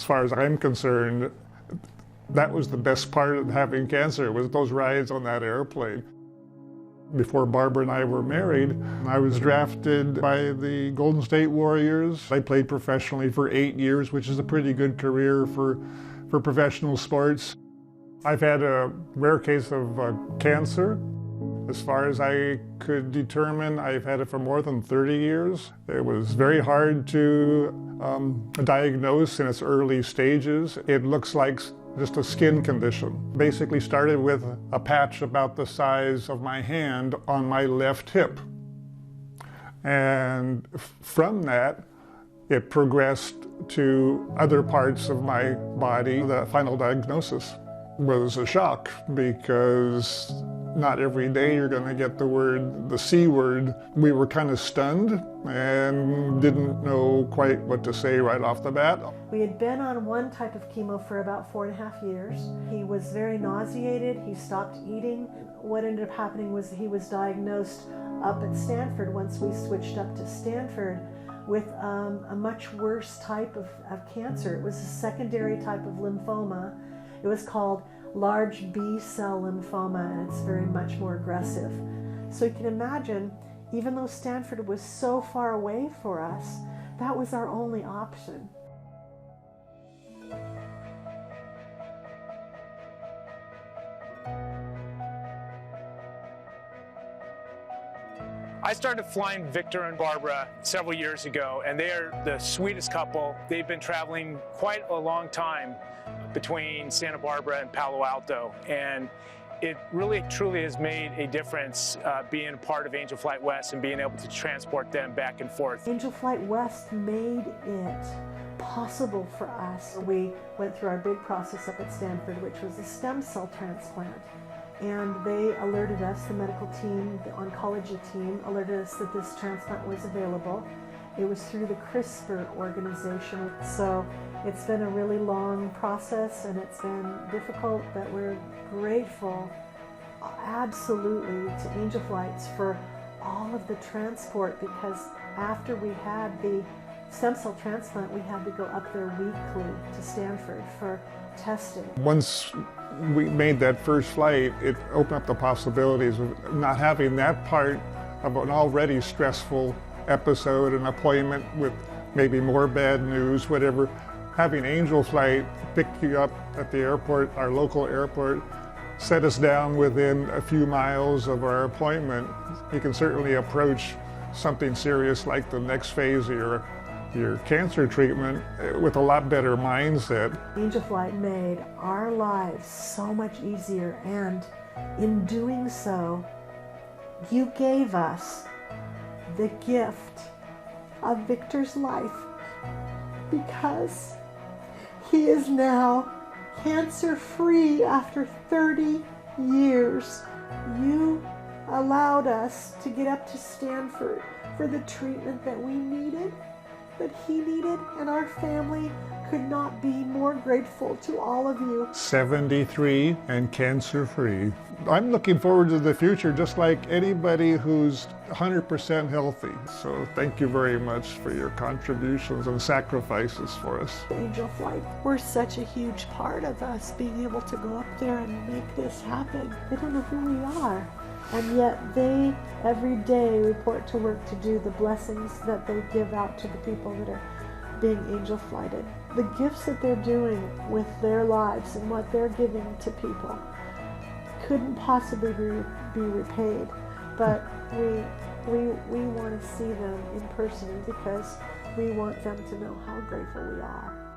As far as I'm concerned, that was the best part of having cancer, was those rides on that airplane. Before Barbara and I were married, I was drafted by the Golden State Warriors. I played professionally for 8 years, which is a pretty good career for professional sports. I've had a rare case of cancer. As far as I could determine, I've had it for more than 30 years. It was very hard to diagnose in its early stages. It looks like just a skin condition. Basically started with a patch about the size of my hand on my left hip. And from that, it progressed to other parts of my body. The final diagnosis was a shock, because not every day you're going to get the C word. We were kind of stunned and didn't know quite what to say right off the bat. We had been on one type of chemo for about 4.5 years. He was very nauseated. He stopped eating. What ended up happening was he was diagnosed up at Stanford once we switched up to Stanford with a much worse type of cancer. It was a secondary type of lymphoma. It was called large B-cell lymphoma, and it's very much more aggressive. So you can imagine, even though Stanford was so far away for us, that was our only option. I started flying Victor and Barbara several years ago, and they are the sweetest couple. They've been traveling quite a long time between Santa Barbara and Palo Alto, and it really truly has made a difference being a part of Angel Flight West and being able to transport them back and forth. Angel Flight West made it possible for us. We went through our big process up at Stanford, which was a stem cell transplant. And they alerted us, the medical team, the oncology team, alerted us that this transplant was available. It was through the CRISPR organization. So it's been a really long process, and it's been difficult, but we're grateful absolutely to Angel Flights for all of the transport, because after we had the stem cell transplant, we had to go up there weekly to Stanford for testing. Once we made that first flight, it opened up the possibilities of not having that part of an already stressful episode, an appointment with maybe more bad news, whatever. Having Angel Flight pick you up at the airport, our local airport, set us down within a few miles of our appointment, you can certainly approach something serious like the next phase of your cancer treatment with a lot better mindset. Angel Flight made our lives so much easier, and in doing so, you gave us the gift of Victor's life, because he is now cancer-free after 30 years. You allowed us to get up to Stanford for the treatment that we needed, that he needed, and our family could not be more grateful to all of you. 73 and cancer-free. I'm looking forward to the future, just like anybody who's 100% healthy. So thank you very much for your contributions and sacrifices for us. Angel Flight were such a huge part of us being able to go up there and make this happen. They don't know who we are. And yet they, every day, report to work to do the blessings that they give out to the people that are being angel flighted. The gifts that they're doing with their lives and what they're giving to people couldn't possibly be repaid. But we want to see them in person, because we want them to know how grateful we are.